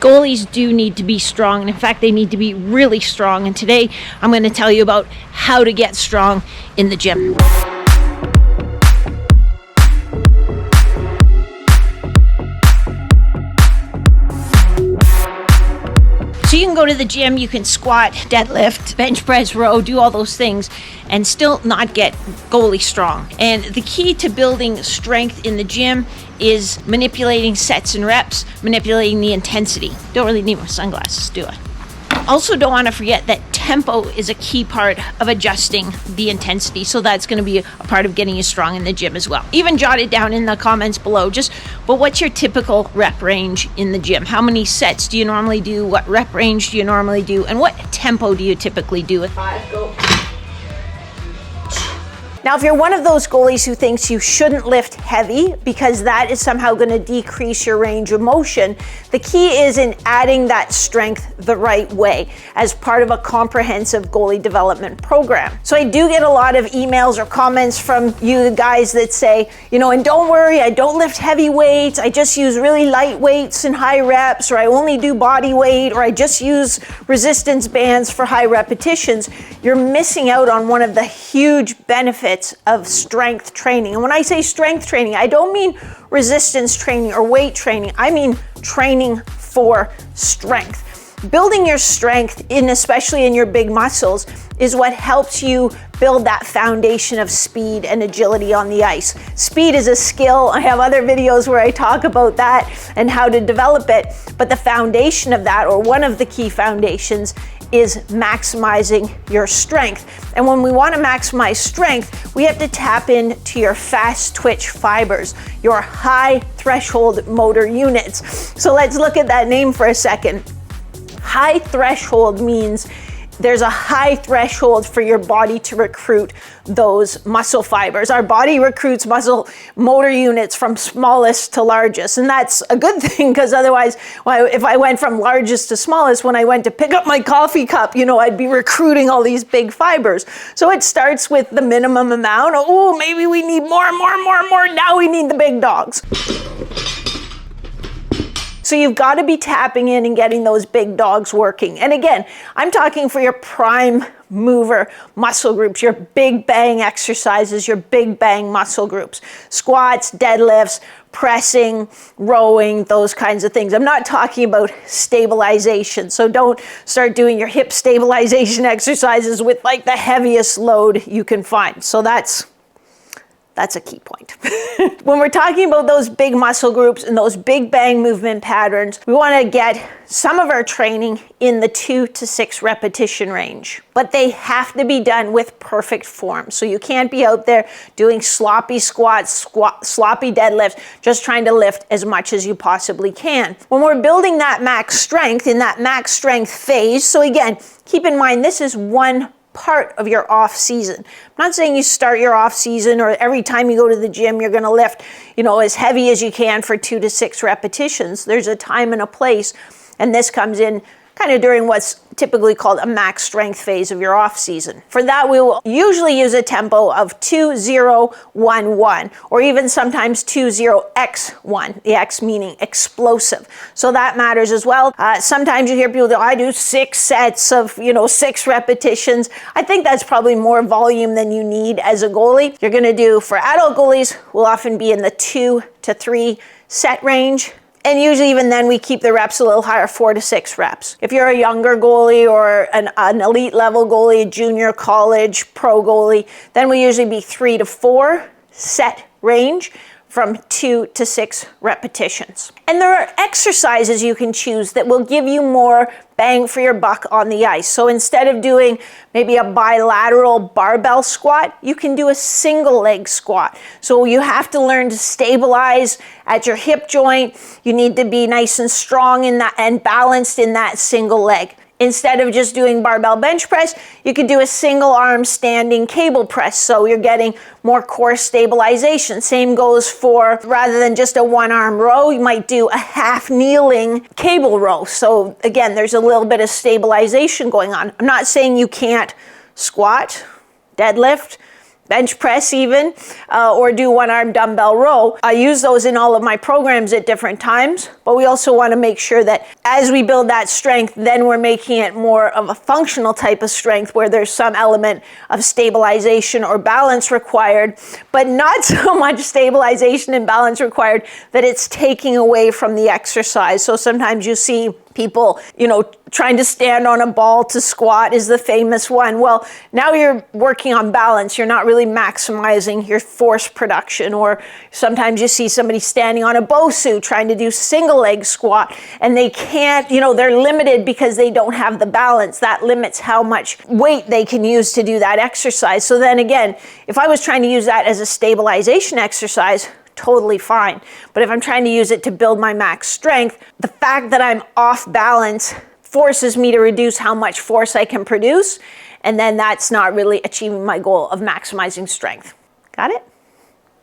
Goalies do need to be strong, and in fact, they need to be really strong. And today, I'm going to tell you about how to get strong in the gym. So you can go to the gym, you can squat, deadlift, bench press, row, do all those things and still not get goalie strong. And the key to building strength in the gym is manipulating sets and reps, manipulating the intensity. Don't really need my sunglasses, do I? Also, don't want to forget that tempo is a key part of adjusting the intensity. So that's going to be a part of getting you strong in the gym as well. Even jot it down in the comments below. But what's your typical rep range in the gym? How many sets do you normally do? What rep range do you normally do? And what tempo do you typically do? 5, go. Now, if you're one of those goalies who thinks you shouldn't lift heavy because that is somehow going to decrease your range of motion, the key is in adding that strength the right way as part of a comprehensive goalie development program. So I do get a lot of emails or comments from you guys that say, and don't worry, I don't lift heavy weights, I just use really light weights and high reps, or I only do body weight, or I just use resistance bands for high repetitions. You're missing out on one of the huge benefits of strength training. And when I say strength training, I don't mean resistance training or weight training. I mean training for strength. Building your strength, especially in your big muscles, is what helps you build that foundation of speed and agility on the ice. Speed is a skill. I have other videos where I talk about that and how to develop it. But the foundation of that, or one of the key foundations, is maximizing your strength. And when we want to maximize strength, we have to tap into your fast twitch fibers, your high threshold motor units. So let's look at that name for a second. High threshold means there's a high threshold for your body to recruit those muscle fibers. Our body recruits muscle motor units from smallest to largest. And that's a good thing, because otherwise, if I went from largest to smallest, when I went to pick up my coffee cup, I'd be recruiting all these big fibers. So it starts with the minimum amount. Oh, maybe we need more. Now we need the big dogs. So you've got to be tapping in and getting those big dogs working. And again, I'm talking for your prime mover muscle groups, your big bang exercises, your big bang muscle groups, squats, deadlifts, pressing, rowing, those kinds of things. I'm not talking about stabilization. So don't start doing your hip stabilization exercises with like the heaviest load you can find. So that's a key point. When we're talking about those big muscle groups and those big bang movement patterns, we want to get some of our training in the 2 to 6 repetition range. But they have to be done with perfect form. So you can't be out there doing sloppy squats, sloppy deadlifts, just trying to lift as much as you possibly can. When we're building that max strength, in that max strength phase, so again, keep in mind this is one part of your off season. I'm not saying you start your off season or every time you go to the gym you're going to lift, as heavy as you can for 2 to 6 repetitions. There's a time and a place, and this comes in kind of during what's typically called a max strength phase of your off season. For that, we will usually use a tempo of 2-0-1-1, or even sometimes 2-0-X-1, the X meaning explosive. So that matters as well. Sometimes you hear people go, I do 6 sets of, 6 repetitions. I think that's probably more volume than you need as a goalie. You're gonna do, for adult goalies, will often be in the 2 to 3 set range. And usually even then we keep the reps a little higher, 4 to 6 reps. If you're a younger goalie or an elite level goalie, a junior college pro goalie, then we usually be 3 to 4 set range from 2 to 6 repetitions. And there are exercises you can choose that will give you more bang for your buck on the ice. So instead of doing maybe a bilateral barbell squat, you can do a single leg squat. So you have to learn to stabilize at your hip joint. You need to be nice and strong in that and balanced in that single leg. Instead of just doing barbell bench press, you could do a single arm standing cable press. So you're getting more core stabilization. Same goes for, rather than just a one arm row, you might do a half kneeling cable row. So again, there's a little bit of stabilization going on. I'm not saying you can't squat, deadlift, bench press even, or do one arm dumbbell row. I use those in all of my programs at different times, but we also want to make sure that as we build that strength, then we're making it more of a functional type of strength where there's some element of stabilization or balance required, but not so much stabilization and balance required that it's taking away from the exercise. So sometimes you see people, trying to stand on a ball to squat is the famous one. Well, now you're working on balance. You're not really maximizing your force production. Or sometimes you see somebody standing on a BOSU trying to do single leg squat, and they can't, they're limited because they don't have the balance. That limits how much weight they can use to do that exercise. So then again, if I was trying to use that as a stabilization exercise, totally fine. But if I'm trying to use it to build my max strength, the fact that I'm off balance forces me to reduce how much force I can produce, and then that's not really achieving my goal of maximizing strength. Got it?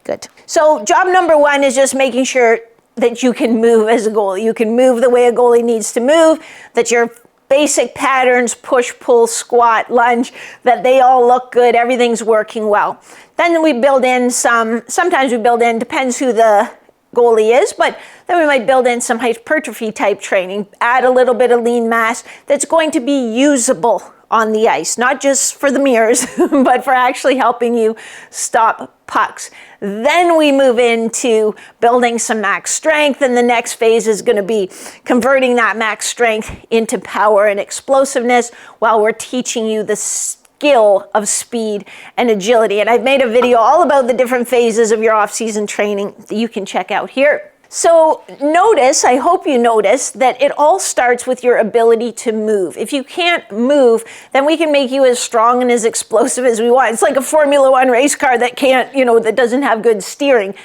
Good. So job number one is just making sure that you can move as a goalie. You can move the way a goalie needs to move, that your basic patterns, push, pull, squat, lunge, that they all look good, everything's working well. Then we build in sometimes we build in, depends who the goalie is, but then we might build in some hypertrophy type training, add a little bit of lean mass that's going to be usable on the ice, not just for the mirrors, but for actually helping you stop pucks. Then we move into building some max strength, and the next phase is going to be converting that max strength into power and explosiveness while we're teaching you the skill of speed and agility. And I've made a video all about the different phases of your off-season training that you can check out here. So I hope you notice that it all starts with your ability to move. If you can't move, then we can make you as strong and as explosive as we want. It's like a Formula One race car that can't, that doesn't have good steering.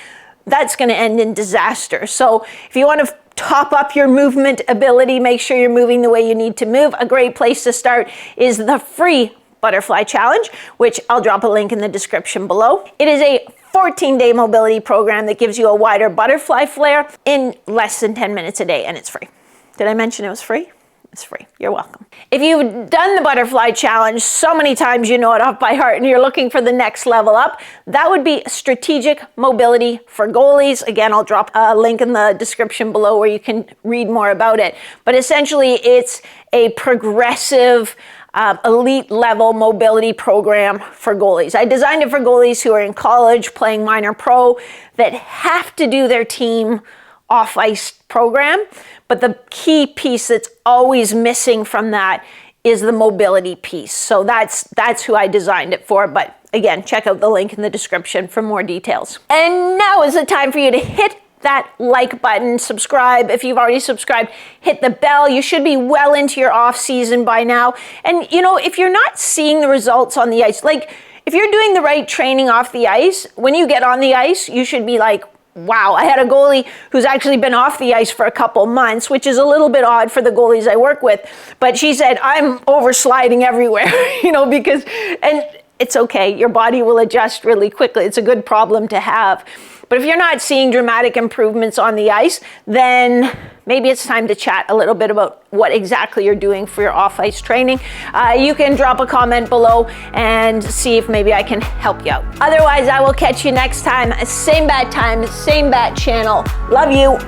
That's going to end in disaster. So if you want to top up your movement ability, make sure you're moving the way you need to move. A great place to start is the free Butterfly Challenge, which I'll drop a link in the description below. It is a 14-day mobility program that gives you a wider butterfly flare in less than 10 minutes a day, and it's free. Did I mention it was free? It's free. You're welcome. If you've done the Butterfly Challenge so many times you know it off by heart and you're looking for the next level up, that would be strategic mobility for goalies. Again, I'll drop a link in the description below where you can read more about it. But essentially, it's a progressive elite level mobility program for goalies. I designed it for goalies who are in college playing minor pro that have to do their team off ice program. But the key piece that's always missing from that is the mobility piece. So that's who I designed it for. But again, check out the link in the description for more details. And now is the time for you to hit that like button, subscribe. If you've already subscribed, hit the bell. You should be well into your off season by now. And if you're not seeing the results on the ice, like if you're doing the right training off the ice, when you get on the ice, you should be like, wow, I had a goalie who's actually been off the ice for a couple months, which is a little bit odd for the goalies I work with. But she said, I'm oversliding everywhere, because, and it's okay. Your body will adjust really quickly. It's a good problem to have. But if you're not seeing dramatic improvements on the ice, then maybe it's time to chat a little bit about what exactly you're doing for your off-ice training. You can drop a comment below and see if maybe I can help you out. Otherwise, I will catch you next time. Same bat time, same bat channel. Love you.